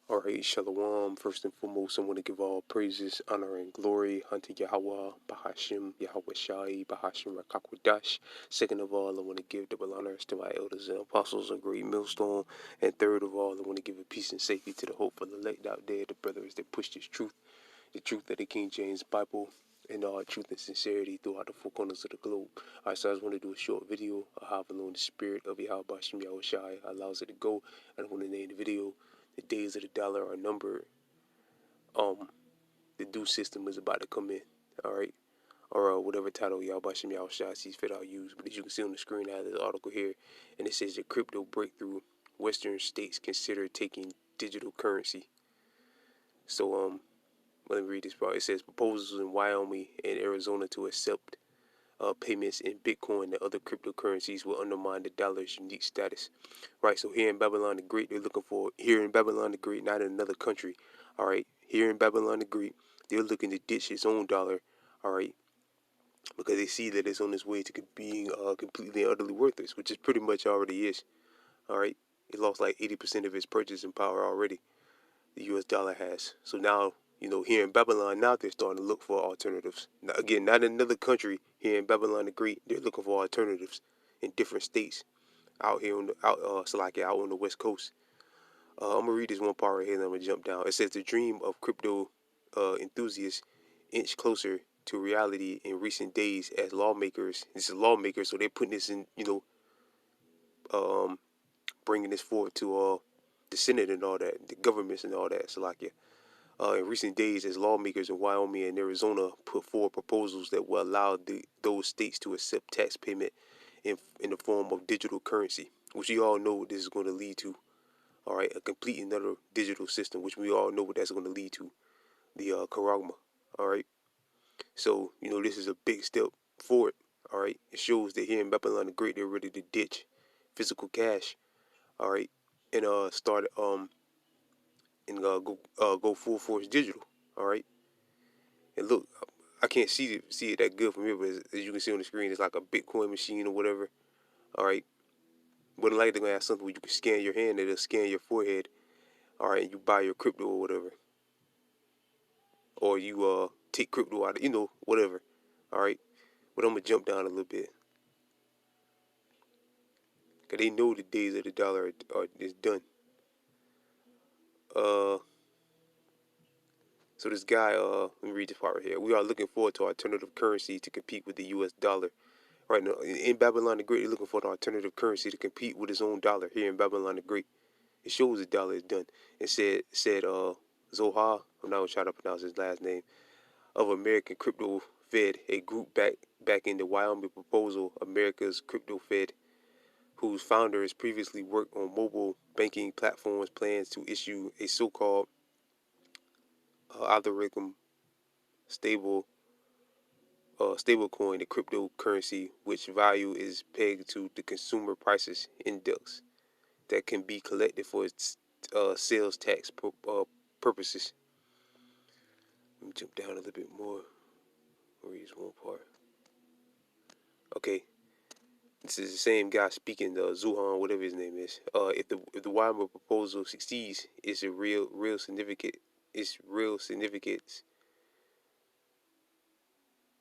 All right, Shalom. First and foremost, I want to give all praises, honor, and glory unto Yahweh, Bahashim, Yahweh Shai, Bahashim Rakakwadash. Second of all, I want to give double honors to my elders and apostles and great millstone. And third of all, I want to give a peace and safety to the hopeful elect out there, the brothers that push this truth, the truth of the King James Bible, and all truth and sincerity throughout the four corners of the globe. All right, so I just want to do a short video of how alone the spirit of Yahweh Bahashim Yahweh Shai allows it to go. And I want to name the video "The Days of the Dollar Are Numbered." The due system is about to come in. All right, or whatever title y'all Bashim y'all shot sees fit I'll use. But as you can see on the screen, I have this article here, and it says the crypto breakthrough. Western states consider taking digital currency. So let me read this part. It says proposals in Wyoming and Arizona to accept payments in Bitcoin and other cryptocurrencies will undermine the dollar's unique status. Right. So here in Babylon the Great, they're looking for here in Babylon the Great, not in another country. All right. Here in Babylon the Great, they're looking to ditch its own dollar. All right. Because they see that it's on its way to being completely and utterly worthless, which is pretty much already is. All right. It lost like 80% of its purchasing power already. The U.S. dollar has. So now, here in Babylon, now they're starting to look for alternatives. Now, again, not in another country. Here in Babylon the Great, they're looking for alternatives in different states out here on the out on the West Coast. I'm gonna read this one part right here, and I'm gonna jump down. It says the dream of crypto enthusiasts inch closer to reality in recent days as lawmakers. This is lawmakers, so they're putting this in, bringing this forward to the Senate and all that, the governments and all that. In recent days, as lawmakers in Wyoming and Arizona put forward proposals that will allow those states to accept tax payment in the form of digital currency, which you all know what this is going to lead to. All right, a complete another digital system, which we all know what that's going to lead to, the Karagma. All right, so this is a big step forward. All right, it shows that here in Babylon the Great, they're ready to ditch physical cash. All right, and start go full force digital. All right, and look, I can't see it that good from here, but as you can see on the screen, it's like a Bitcoin machine or whatever. All right, but like they're gonna have something where you can scan your hand, it'll scan your forehead. All right, and you buy your crypto or whatever, or you take crypto out, whatever. All right, but I'm gonna jump down a little bit, cause they know the days of the dollar is done. Uh, so this guy, let me read this part right here. We are looking forward to alternative currency to compete with the U.S. dollar. Right now, in Babylon the Great, they're looking for an alternative currency to compete with its own dollar. Here in Babylon the Great, it shows the dollar is done. It said Zohar, I'm not gonna try to pronounce his last name, of American Crypto Fed, a group back in the Wyoming proposal, America's Crypto Fed, whose founder has previously worked on mobile banking platforms, plans to issue a so-called algorithm stable stablecoin, the cryptocurrency, which value is pegged to the consumer prices index that can be collected for its sales tax purposes. Let me jump down a little bit more. Read this one part. Okay, this is the same guy speaking, Zuhan, whatever his name is. If the Weimar proposal succeeds, it's a real significant. Its real significance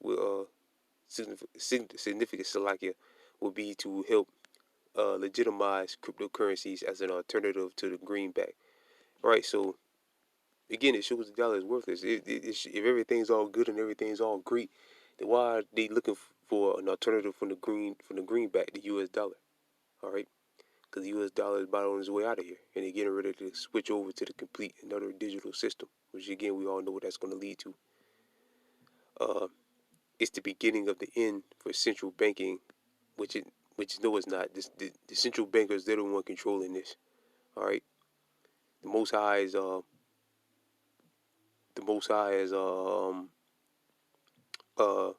will significant Salakia will be to help legitimize cryptocurrencies as an alternative to the greenback. All right, so again, it shows the dollar is worthless. If everything's all good and everything's all great, then why are they looking for an alternative from the greenback, the U.S. dollar? All right, because the U.S. dollar is about on its way out of here, and they're getting ready to switch over to the complete another digital system, which again we all know what that's going to lead to. It's the beginning of the end for central banking, which no, it's not. The central bankers, they're the one controlling this. All right, the Most High uh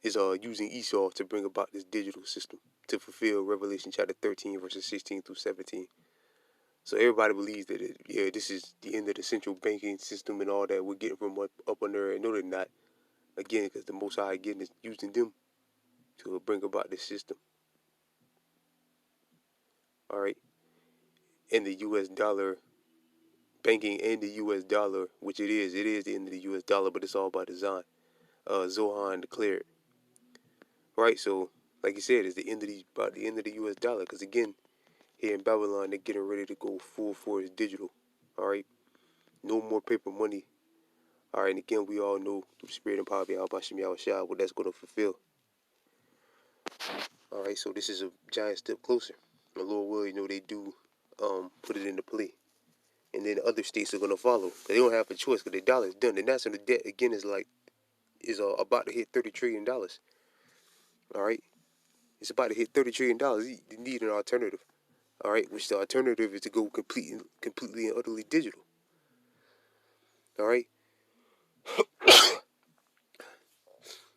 is using Esau to bring about this digital system to fulfill Revelation chapter 13 verses 16 through 17. So everybody believes that this is the end of the central banking system and all that we're getting from up on there, and no, they're not. Again, because the Most High again is using them to bring about this system. All right, and the U.S. dollar banking and the U.S. dollar, which it is the end of the U.S. dollar, but it's all by design. Zohan declared, right? So, like you said, it's the end of about the end of the U.S. dollar, because again, here in Babylon, they're getting ready to go full force digital. All right, no more paper money. All right, and again, we all know through the spirit and power of Yahweh Shem Yahweh what that's going to fulfill. All right, so this is a giant step closer. The Lord will, they do put it into play. And then other states are going to follow. They don't have a choice because the dollar is done. The national debt, again, is about to hit $30 trillion. All right? It's about to hit $30 trillion. You need an alternative. All right? Which the alternative is to go completely and utterly digital. All right?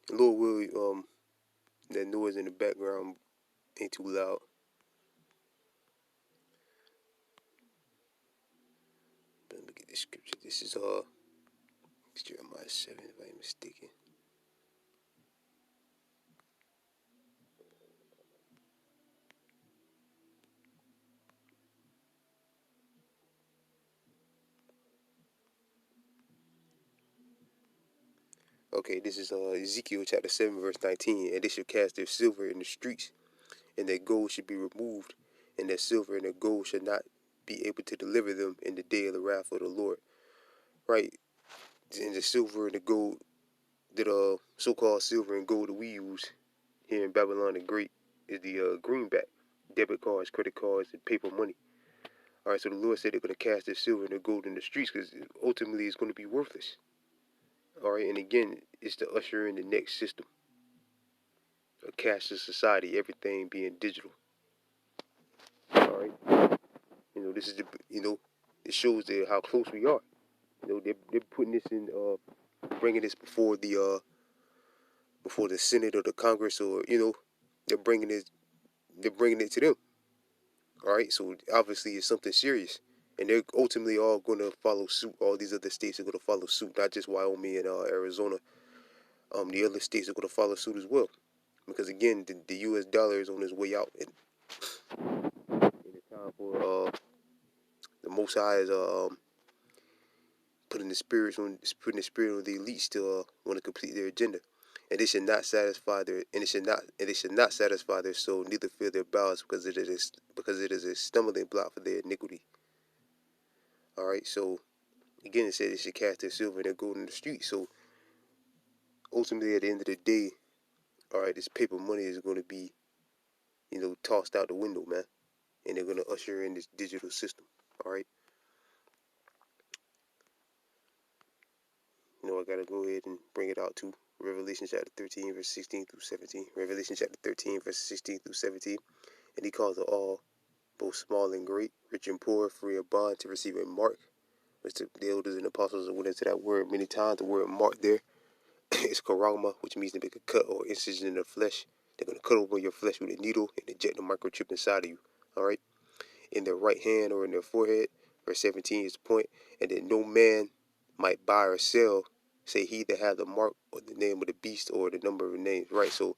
The Lord will, that noise in the background ain't too loud. Let me get this scripture. This is Jeremiah 7, if I ain't mistaken. Okay, this is Ezekiel chapter 7, verse 19. And they shall cast their silver in the streets, and their gold should be removed, and their silver and their gold shall not be able to deliver them in the day of the wrath of the Lord. Right? And the silver and the gold, that so-called silver and gold that we use here in Babylon the Great, is the greenback, debit cards, credit cards, and paper money. All right, so the Lord said they're going to cast their silver and their gold in the streets because ultimately it's going to be worthless. All right, and again, it's to usher in the next system, a cashless society, everything being digital. All right, this is it shows how close we are. They're putting this in, bringing this before the Senate or the Congress, or they're bringing it to them. All right, so obviously it's something serious, and they're ultimately all going to follow suit. All these other states are going to follow suit, not just Wyoming and Arizona. The other states are going to follow suit as well, because again, the U.S. dollar is on its way out, and it's time for the Most High is putting the spirit on the elites to want to complete their agenda, and they should not satisfy their soul, neither fill their bowels, because it is a stumbling block for their iniquity. All right, so again, it said they should cast their silver and their gold in the street. So ultimately, at the end of the day, all right, this paper money is going to be, tossed out the window, man, and they're going to usher in this digital system. All right. I got to go ahead and bring it out to Revelation chapter 13, verse 16 through 17. Revelation chapter 13, verse 16 through 17. And he calls it all, both small and great, rich and poor, free or bond, to receive a mark. Which the elders and apostles went into that word many times. The word mark there is karagma, which means to make a cut or incision in the flesh. They're going to cut open your flesh with a needle and inject a microchip inside of you. All right. In their right hand or in their forehead. Verse 17 is the point. And that no man might buy or sell, say he that have the mark or the name of the beast or the number of names. Right. So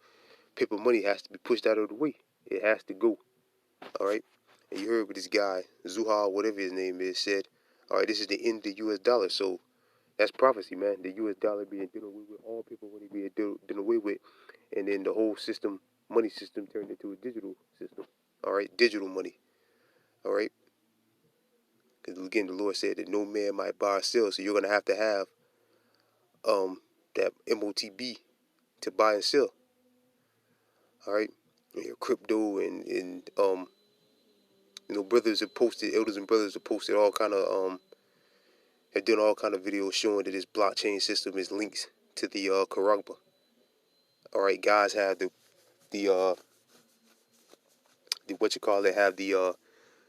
paper money has to be pushed out of the way. It has to go. All right. And you heard what this guy, Zuhal, whatever his name is, said. All right, this is the end of the U.S. dollar. So that's prophecy, man. The U.S. dollar being done away with, all paper money being done away with, and then the whole system, money system, turned into a digital system. All right, digital money. All right, because again, the Lord said that no man might buy or sell, so you're gonna have that MOTB to buy and sell. All right, and your crypto and brothers have posted, elders and brothers have posted all kind of have done all kind of videos showing that this blockchain system is linked to the Karagba. All right, guys have the what you call it, have the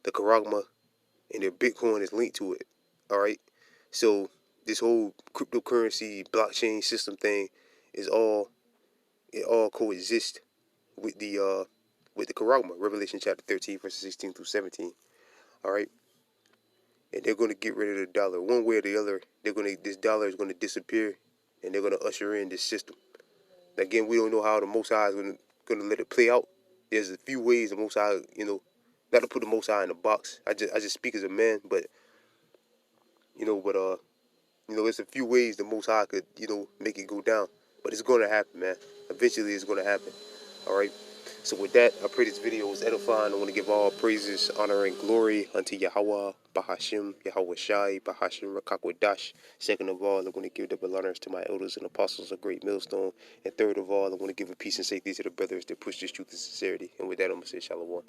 Karagma, and their Bitcoin is linked to it. All right, so this whole cryptocurrency blockchain system thing is all coexist with the Karagma. Revelation chapter 13, verses 16 through 17. All right, and they're going to get rid of the dollar one way or the other. This dollar is going to disappear, and they're going to usher in this system. Again, we don't know how the Most High is going to let it play out. There's a few ways the Most High, not to put the Most High in a box. I just speak as a man, but But it's a few ways the Most High could, make it go down. But it's gonna happen, man. Eventually, it's gonna happen. All right. So with that, I pray this video was edifying. I want to give all praises, honor, and glory unto Yahweh, Bahashim, Yahweh Shai, Bahashim, Rakakwadash. Second of all, I want to give double honors to my elders and apostles, a great millstone. And third of all, I want to give a peace and safety to the brothers that push this truth and sincerity. And with that, I'm going to say shalom.